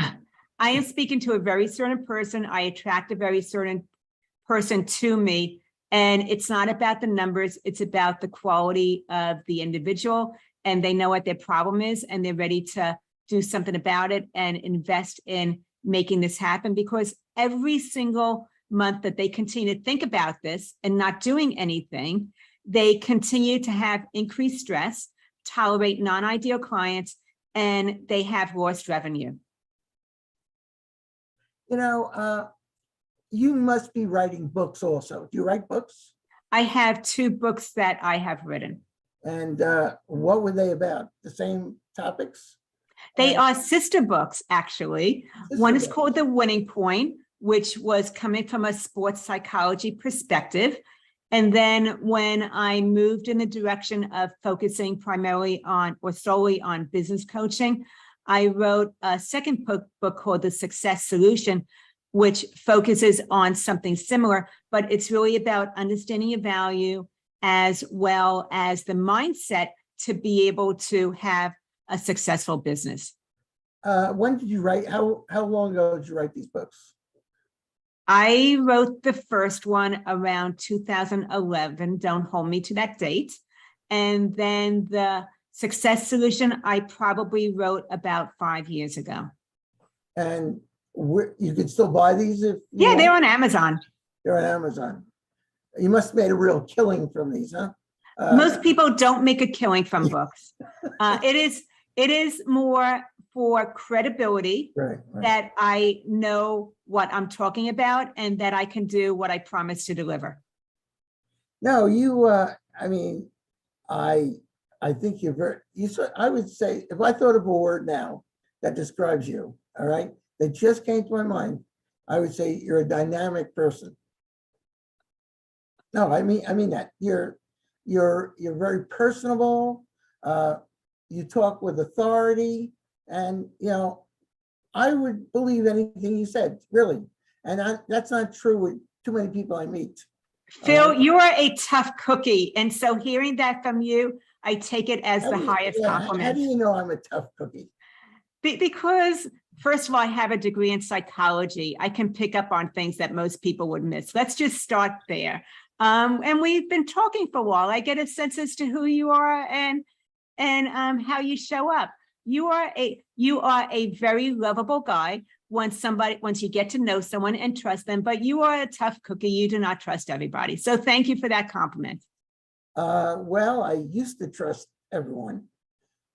I am speaking to a very certain person. I attract a very certain person to me. And it's not about the numbers. It's about the quality of the individual. And they know what their problem is, and they're ready to do something about it and invest in making this happen. Because every single month that they continue to think about this and not doing anything, they continue to have increased stress, tolerate non-ideal clients, and they have lost revenue. You must be writing books also. Do you write books? I have 2 books that I have written. And what were they about? The same topics? They are sister books, actually. One is called The Winning Point, which was coming from a sports psychology perspective. And then when I moved in the direction of focusing primarily on or solely on business coaching, I wrote a second book called The Success Solution, which focuses on something similar, but it's really about understanding your value as well as the mindset to be able to have a successful business. When did you write? How long ago did you write these books? I wrote the first one around 2011. Don't hold me to that date. And then the Success Solution, I probably wrote about 5 years ago. And you can still buy these? Yeah, they're on Amazon. They're on Amazon. You must have made a real killing from these, huh? Most people don't make a killing from books. It is more for credibility, right. That I know what I'm talking about and that I can do what I promise to deliver. No, I think I would say, if I thought of a word now that describes you, all right, that just came to my mind, I would say you're a dynamic person. No, I mean that you're very personable. You talk with authority, and I would believe anything you said, really. And that's not true with too many people I meet. Phil, you are a tough cookie, and so hearing that from you, I take it as the highest compliment. How do you know I'm a tough cookie? Because first of all, I have a degree in psychology. I can pick up on things that most people would miss. Let's just start there. And we've been talking for a while. I get a sense as to who you are and how you show up. You are a very lovable guy once you get to know someone and trust them, but you are a tough cookie. You do not trust everybody. So thank you for that compliment. Well, I used to trust everyone.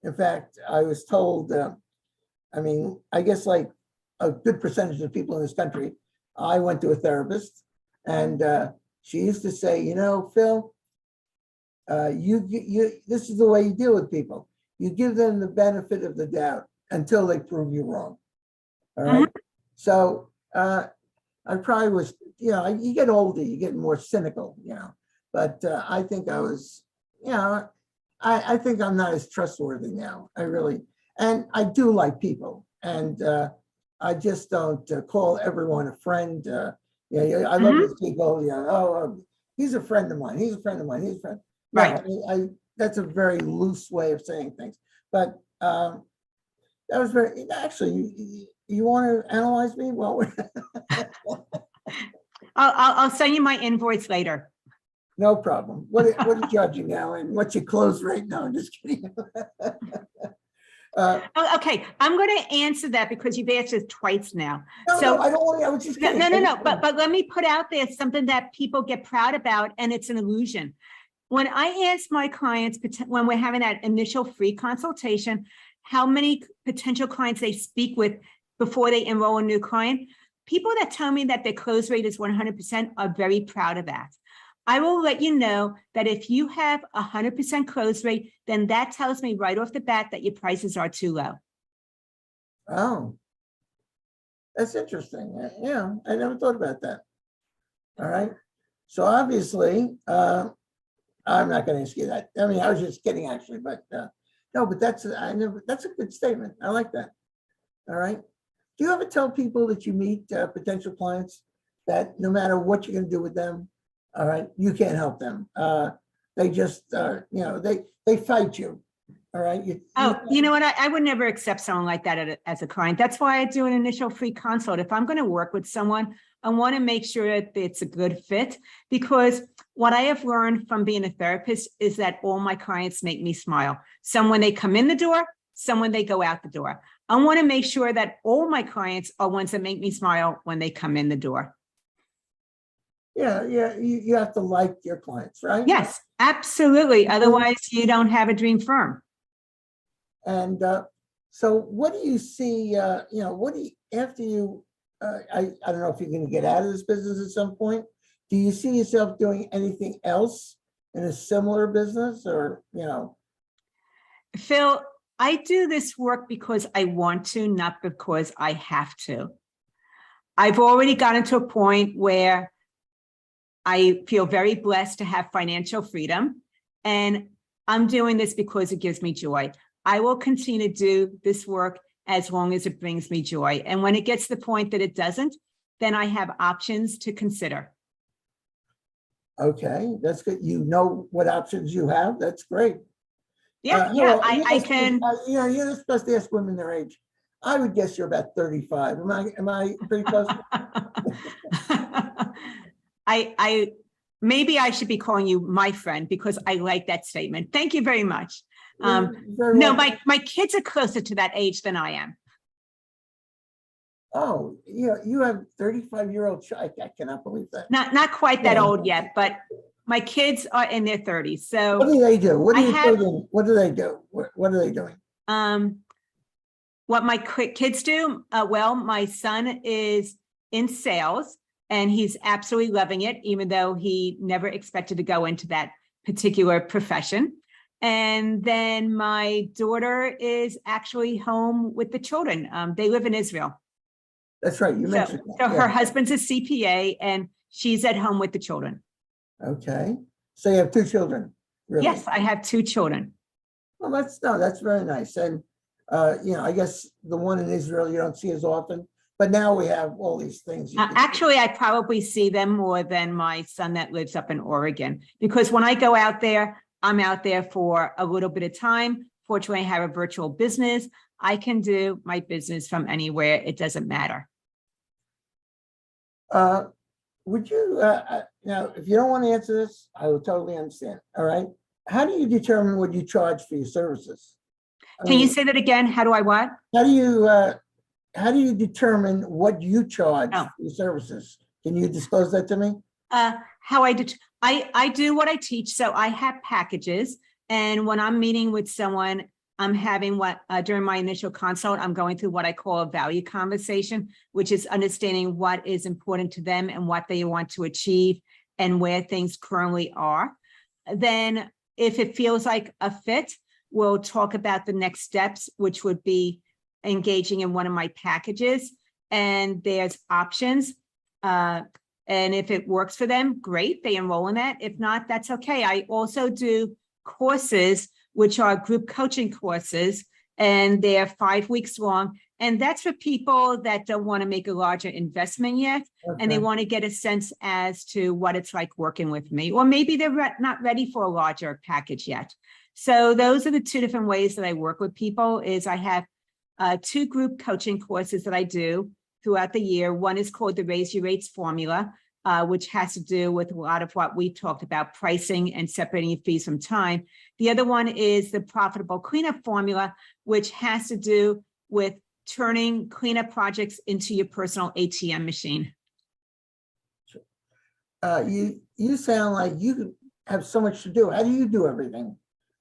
In fact, I was told, I guess like a good percentage of people in this country, I went to a therapist, and she used to say, Phil, this is the way you deal with people. You give them the benefit of the doubt until they prove you wrong. All right. Mm-hmm. So I probably was, you get older, you get more cynical, but I think I was, I think I'm not as trustworthy now. And I do like people, and I just don't call everyone a friend. I love these people. He's a friend of mine. He's a friend of mine. He's a friend. Right. No, that's a very loose way of saying things. But that was very, actually, you want to analyze me? Well, I'll send you my invoice later. No problem. What are you judging now? And what's your close rate? No, I'm just kidding. Okay, I'm going to answer that because you've answered twice now. No, I don't want to. I was just kidding. No. But let me put out there something that people get proud about, and it's an illusion. When I ask my clients, when we're having that initial free consultation, how many potential clients they speak with before they enroll a new client. People that tell me that their close rate is 100% are very proud of that. I will let you know that if you have 100% close rate, then that tells me right off the bat that your prices are too low. Oh, that's interesting. Yeah, I never thought about that. All right. So obviously, I'm not going to ask you that. I mean, I was just kidding, actually, but no, but that's a good statement. I like that. All right. Do you ever tell people that you meet potential clients that no matter what you're going to do with them, all right, you can't help them. They just, they fight you. All right. You know what? I would never accept someone like that as a client. That's why I do an initial free consult. If I'm going to work with someone, I want to make sure that it's a good fit, because what I have learned from being a therapist is that all my clients make me smile. Some when they come in the door, some when they go out the door. I want to make sure that all my clients are ones that make me smile when they come in the door. Yeah. You have to like your clients, right? Yes, absolutely. Otherwise, you don't have a dream firm. And so what do you see, what do you, after you, I don't know if you're going to get out of this business at some point. Do you see yourself doing anything else in a similar business or, Phil, I do this work because I want to, not because I have to. I've already gotten to a point where I feel very blessed to have financial freedom, and I'm doing this because it gives me joy. I will continue to do this work as long as it brings me joy. And when it gets to the point that it doesn't, then I have options to consider. Okay, that's good. You know what options you have. That's great. Yeah, I can. You're not supposed to ask women their age. I would guess you're about 35. Am I pretty close? Maybe I should be calling you my friend because I like that statement. Thank you very much. Very No, well. my kids are closer to that age than I am. Oh, yeah, you have 35-year-old child. I cannot believe that. Not quite that old yet, but my kids are in their 30s. So what do they do? What do you do then? What do they do? What are they doing? What my kids do? Well, my son is in sales and he's absolutely loving it, even though he never expected to go into that particular profession. And then my daughter is actually home with the children. They live in Israel. That's right. You mentioned that. So her husband's a CPA and she's at home with the children. Okay. So you have 2 children, really? Yes, I have 2 children. Well, that's very nice. And, I guess the one in Israel you don't see as often, but now we have all these things. Actually, I probably see them more than my son that lives up in Oregon, because when I go out there, I'm out there for a little bit of time. Fortunately, I have a virtual business. I can do my business from anywhere. It doesn't matter. Would you, now, if you don't want to answer this, I will totally understand. All right. How do you determine what you charge for your services? Can you say that again? How do I what? How do you determine what you charge for your services? Can you disclose that to me? How I do what I teach. So I have packages, and when I'm meeting with someone, I'm having during my initial consult, I'm going through what I call a value conversation, which is understanding what is important to them and what they want to achieve and where things currently are. Then if it feels like a fit, we'll talk about the next steps, which would be engaging in one of my packages, and there's options. And if it works for them, great, they enroll in that. If not, that's okay. I also do courses, which are group coaching courses, and they're 5 weeks long. And that's for people that don't want to make a larger investment yet, and they want to get a sense as to what it's like working with me, or maybe they're not ready for a larger package yet. So those are the 2 different ways that I work with people. Is I have 2 group coaching courses that I do throughout the year. One is called the Raise Your Rates Formula, which has to do with a lot of what we talked about, pricing and separating your fees from time. The other one is the Profitable Cleanup Formula, which has to do with turning cleanup projects into your personal ATM machine. You sound like you have so much to do. How do you do everything?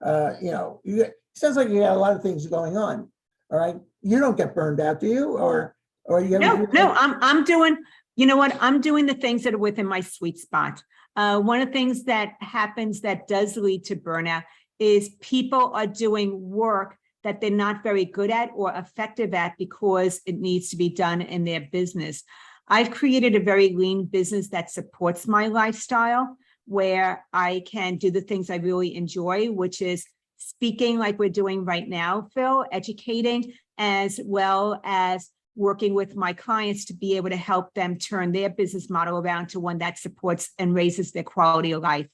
It sounds like you got a lot of things going on. All right. You don't get burned out, do you? Or you ever No, do no, that? I'm doing, you know what? I'm doing the things that are within my sweet spot. One of the things that happens that does lead to burnout is people are doing work that they're not very good at or effective at because it needs to be done in their business. I've created a very lean business that supports my lifestyle, where I can do the things I really enjoy, which is speaking like we're doing right now, Phil, educating, as well as working with my clients to be able to help them turn their business model around to one that supports and raises their quality of life.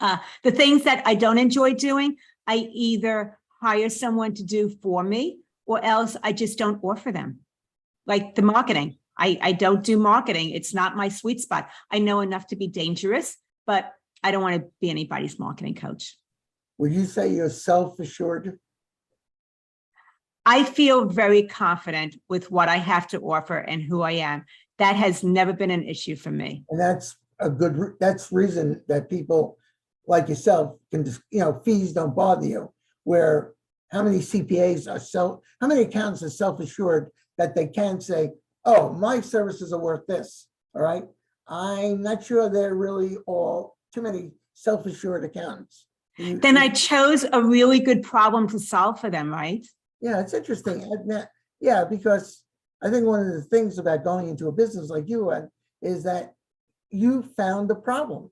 The things that I don't enjoy doing, I either hire someone to do for me, or else I just don't offer them. Like the marketing, I don't do marketing. It's not my sweet spot. I know enough to be dangerous, but I don't want to be anybody's marketing coach. Would you say you're self-assured? I feel very confident with what I have to offer and who I am. That has never been an issue for me. And that's that's reason that people like yourself can just, fees don't bother you. Where how many CPAs how many accountants are self-assured that they can say, oh, my services are worth this. All right. I'm not sure they're really all too many self-assured accountants. Then I chose a really good problem to solve for them, right? Yeah, it's interesting. Yeah, because I think one of the things about going into a business like you is that you found the problem.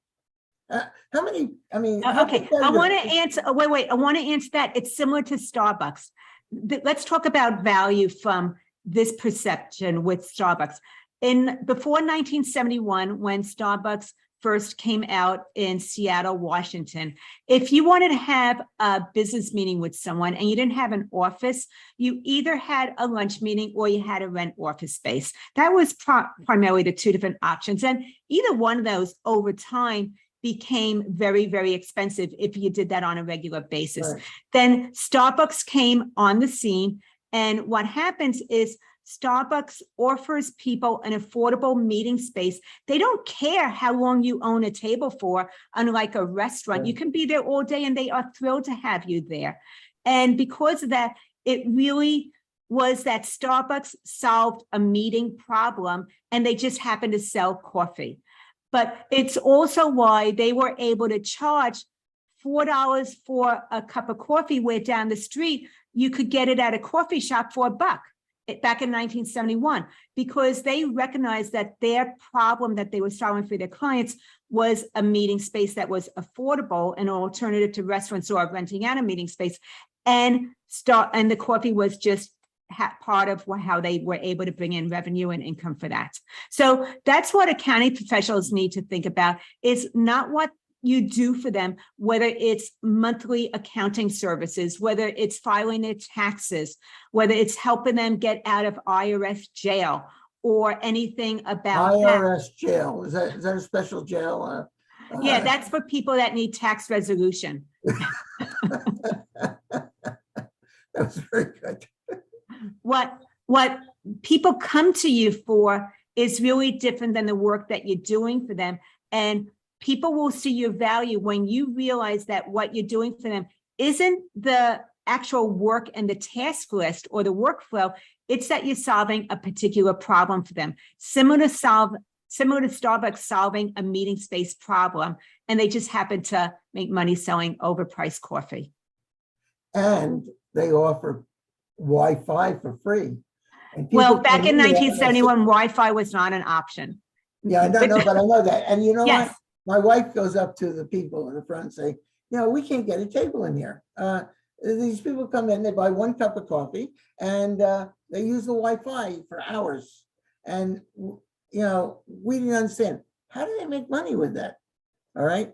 How many, I mean, Okay, I want to answer, wait, I want to answer that. It's similar to Starbucks. Let's talk about value from this perception with Starbucks. Before 1971, when Starbucks first came out in Seattle, Washington, if you wanted to have a business meeting with someone and you didn't have an office, you either had a lunch meeting or you had to rent office space. That was primarily the two different options. And either one of those over time became very, very expensive if you did that on a regular basis. Right. Then Starbucks came on the scene. And what happens is Starbucks offers people an affordable meeting space. They don't care how long you own a table for, unlike a restaurant. Right. You can be there all day and they are thrilled to have you there. And because of that, it really was that Starbucks solved a meeting problem and they just happened to sell coffee. But it's also why they were able to charge $4 for a cup of coffee, where down the street, you could get it at a coffee shop for $1 back in 1971, because they recognized that their problem that they were solving for their clients was a meeting space that was affordable, an alternative to restaurants or renting out a meeting space. And the coffee was just part of how they were able to bring in revenue and income for that. So that's what accounting professionals need to think about, is not what you do for them, whether it's monthly accounting services, whether it's filing their taxes, whether it's helping them get out of IRS jail or anything about IRS jail. Is that a special jail? Yeah, that's for people that need tax resolution. That was very good. What people come to you for is really different than the work that you're doing for them. And people will see your value when you realize that what you're doing for them isn't the actual work and the task list or the workflow. It's that you're solving a particular problem for them. Similar to Starbucks solving a meeting space problem, and they just happen to make money selling overpriced coffee. And they offer Wi-Fi for free. Well, back in 1971, Wi-Fi was not an option. Yeah, no, but I know that. And you know Yes. what? My wife goes up to the people in the front and say, we can't get a table in here. These people come in, they buy 1 cup of coffee, and they use the Wi-Fi for hours. And, we didn't understand. How do they make money with that? All right.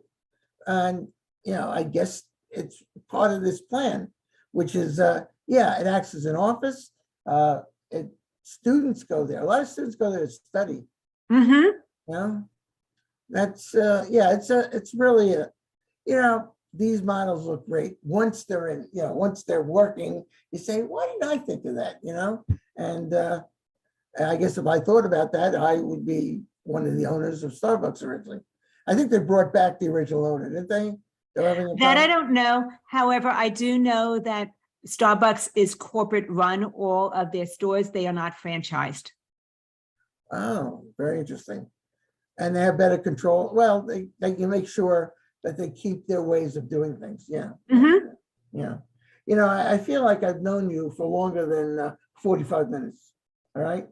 And, I guess it's part of this plan, which is, it acts as an office. Students go there. A lot of students go there to study. Mm-hmm. That's it's really these models look great once they're in, once they're working. You say, why didn't I think of that? And I guess if I thought about that, I would be one of the owners of Starbucks originally. I think they brought back the original owner, didn't they? That I don't know. However, I do know that Starbucks is corporate run, all of their stores, they are not franchised. Oh, very interesting. And they have better control. Well, they can make sure that they keep their ways of doing things. Yeah. Mhm. Yeah. I feel like I've known you for longer than 45 minutes. All right.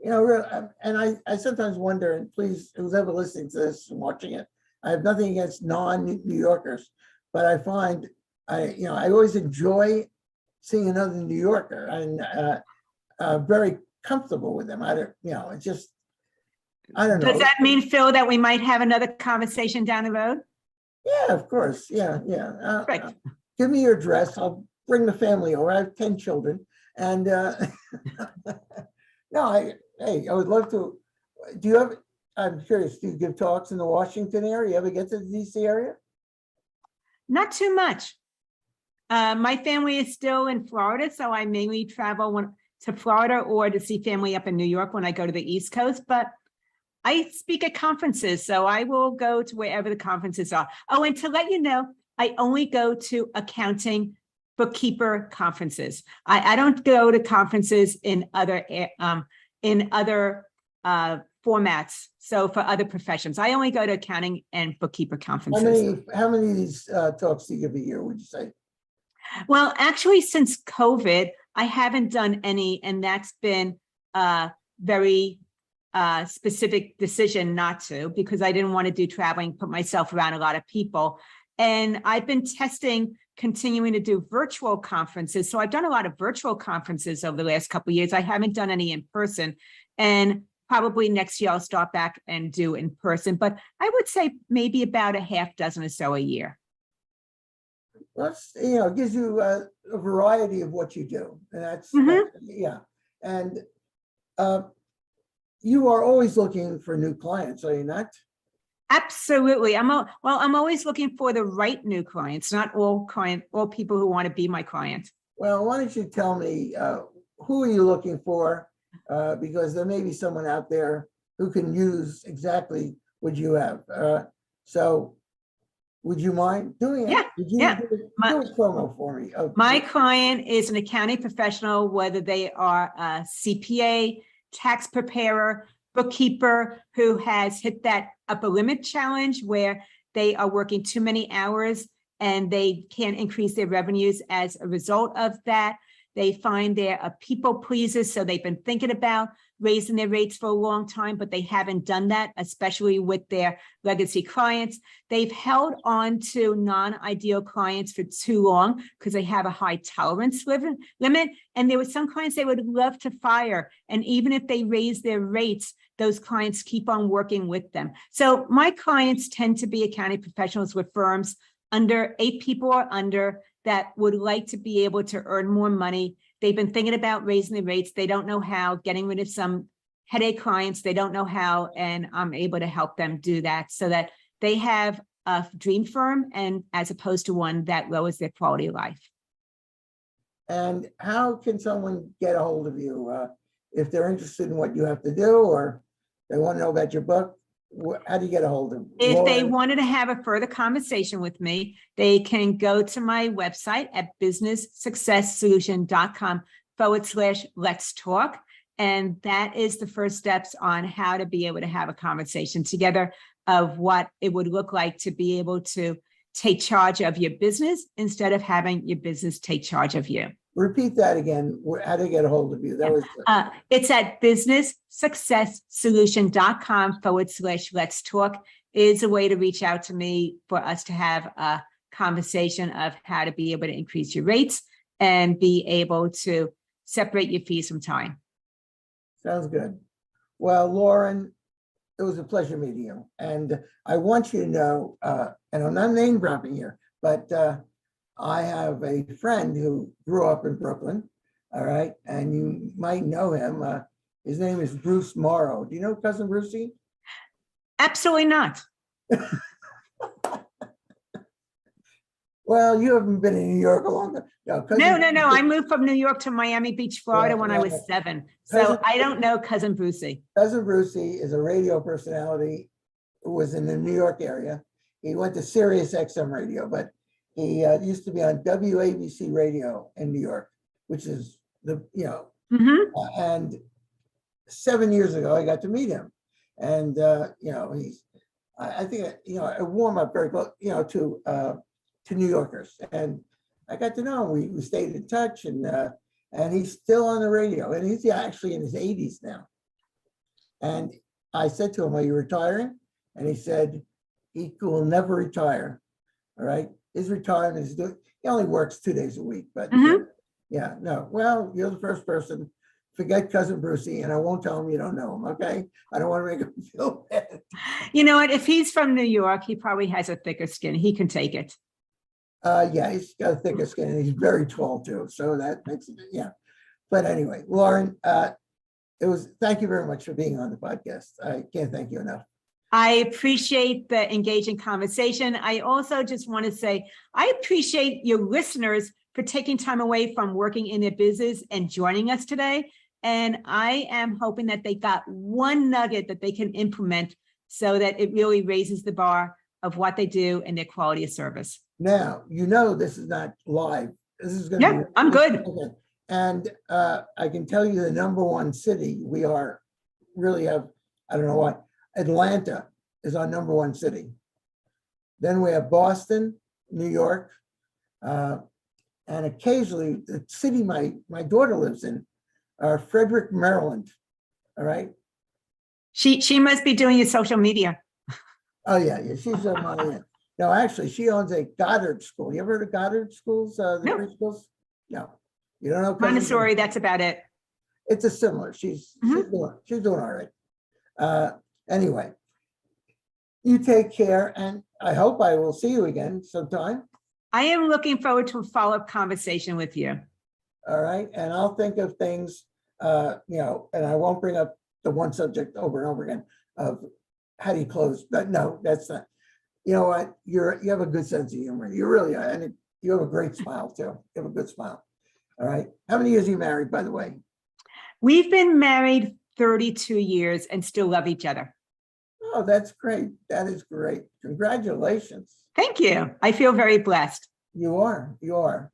And I sometimes wonder, and please, who's ever listening to this and watching it, I have nothing against non-New Yorkers, but I find I always enjoy seeing another New Yorker, and very comfortable with them. I don't know. I don't know. Does that mean, Phil, that we might have another conversation down the road? Yeah, of course. Yeah, yeah. Right. Give me your address. I'll bring the family over. I have 10 children, and no, I would love to. Do you have? I'm curious. Do you give talks in the Washington area? You ever get to the DC area? Not too much. My family is still in Florida, so I mainly travel to Florida or to see family up in New York when I go to the East Coast, but I speak at conferences, so I will go to wherever the conferences are. Oh, and to let you know, I only go to accounting bookkeeper conferences. I don't go to conferences in other formats. So for other professions, I only go to accounting and bookkeeper conferences. How many of these talks do you give a year, would you say? Well, actually, since COVID, I haven't done any, and that's been a very specific decision not to, because I didn't want to do traveling, put myself around a lot of people. And I've been continuing to do virtual conferences. So I've done a lot of virtual conferences over the last couple of years. I haven't done any in person, and probably next year I'll start back and do in person, but I would say maybe about a half dozen or so a year. That's, it gives you a variety of what you do. And that's yeah. And you are always looking for new clients, are you not? Absolutely. I'm always looking for the right new clients, not all people who want to be my client. Well, why don't you tell me, who are you looking for? Because there may be someone out there who can use exactly what you have. So would you mind doing it? Yeah, Do a promo for me. My client is an accounting professional, whether they are a CPA, tax preparer, bookkeeper, who has hit that upper limit challenge where they are working too many hours and they can't increase their revenues as a result of that. They find they're a people pleaser, so they've been thinking about raising their rates for a long time, but they haven't done that, especially with their legacy clients. They've held on to non-ideal clients for too long because they have a high tolerance limit. And there were some clients they would love to fire. And even if they raise their rates, those clients keep on working with them. So my clients tend to be accounting professionals with firms under 8 people or under that would like to be able to earn more money. They've been thinking about raising the rates. They don't know how, getting rid of some headache clients. They don't know how, and I'm able to help them do that so that they have a dream firm, and as opposed to one that lowers their quality of life. And how can someone get a hold of you if they're interested in what you have to do, or they want to know about your book? How do you get a hold of them? If they wanted to have a further conversation with me, they can go to my website at businesssuccesssolution.com/let's talk. And that is the first steps on how to be able to have a conversation together of what it would look like to be able to take charge of your business instead of having your business take charge of you. Repeat that again. How do you get a hold of you? That was it's at businesssuccesssolution.com/let's talk is a way to reach out to me for us to have a conversation of how to be able to increase your rates and be able to separate your fees from time. Sounds good. Well, Loren, it was a pleasure meeting you. And I want you to know, and I'm not name dropping here, but I have a friend who grew up in Brooklyn, all right, and you might know him. His name is Bruce Morrow. Do you know Cousin Brucey? Absolutely not. Well, you haven't been in New York a long time. No. I moved from New York to Miami Beach, Florida when I was 7. So I don't know Cousin Brucey. Cousin Brucey is a radio personality who was in the New York area. He went to Sirius XM radio, but He used to be on WABC radio in New York, which is and 7 years ago, I got to meet him. And, I think, I warm up very close, to New Yorkers. And I got to know him. We stayed in touch, and he's still on the radio. And he's actually in his 80s now. And I said to him, "Are you retiring?" And he said, he will never retire. All right. His retirement is he only works 2 days a week, but yeah, no. Well, you're the first person. Forget Cousin Brucey, and I won't tell him you don't know him, okay? I don't want to make him feel bad. You know what? If he's from New York, he probably has a thicker skin. He can take it. Yeah, he's got a thicker skin, and he's very tall too. So that makes it, yeah. But anyway, Loren, thank you very much for being on the podcast. I can't thank you enough. I appreciate the engaging conversation. I also just want to say, I appreciate your listeners for taking time away from working in their business and joining us today. And I am hoping that they got one nugget that they can implement so that it really raises the bar of what they do and their quality of service. Now, this is not live. This is going to be. I'm good. Okay. And I can tell you the number one city we really have, I don't know what, Atlanta is our number one city. Then we have Boston, New York, and occasionally the city my daughter lives in, Frederick, Maryland. All right. She must be doing your social media. Oh yeah, she's on my end. No, actually, she owns a Goddard school. You ever heard of Goddard schools? The No. free schools? No, you don't know. Montessori, that's about it. It's a similar. She's doing all right. Anyway, you take care, and I hope I will see you again sometime. I am looking forward to a follow-up conversation with you. All right, and I'll think of things, and I won't bring up the one subject over and over again of how do you close. But no, that's not. You know what? You have a good sense of humor. You really are, and you have a great smile too. You have a good smile. All right. How many years are you married, by the way? We've been married 32 years and still love each other. Oh, that's great. That is great. Congratulations. Thank you. I feel very blessed. You are. All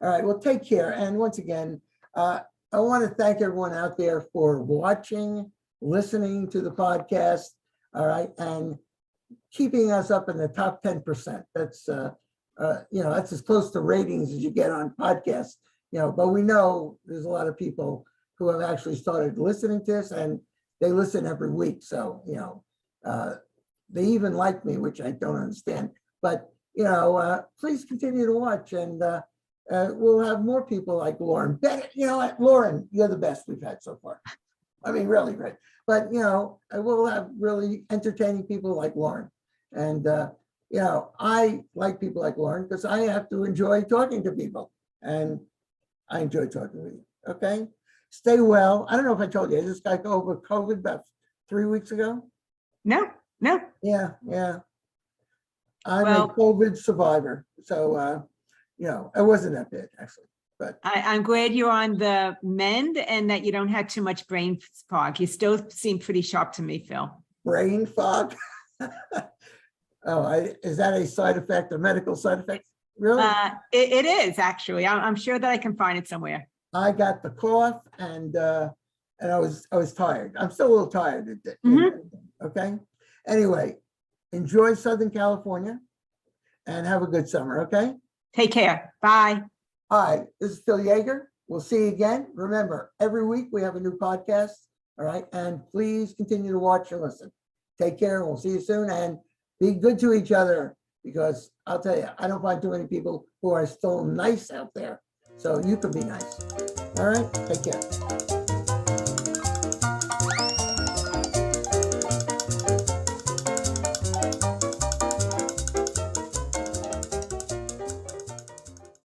right. Well, take care. And once again, I want to thank everyone out there for watching, listening to the podcast. All right. And keeping us up in the top 10%. That's, that's as close to ratings as you get on podcasts, but we know there's a lot of people who have actually started listening to this, and they listen every week. So, they even like me, which I don't understand, but, please continue to watch, and we'll have more people like Loren. Loren, you're the best we've had so far. I mean, really great. But, we'll have really entertaining people like Loren. And, I like people like Loren because I have to enjoy talking to people. And I enjoy talking with you. Okay? Stay well. I don't know if I told you, I just got over COVID about 3 weeks ago. No. Yeah. I'm a COVID survivor. So, it wasn't that bad, actually. But I'm glad you're on the mend and that you don't have too much brain fog. You still seem pretty sharp to me, Phil. Brain fog? Is that a side effect, a medical side effect? Really? It is, actually. I'm sure that I can find it somewhere. I got the cough, and I was tired. I'm still a little tired. Okay. Anyway, enjoy Southern California and have a good summer. Okay. Take care. Bye. Hi, this is Phil Yaeger. We'll see you again. Remember, every week we have a new podcast. All right. And please continue to watch and listen. Take care. We'll see you soon. And be good to each other, because I'll tell you, I don't find too many people who are still nice out there. So you can be nice. All right. Take care.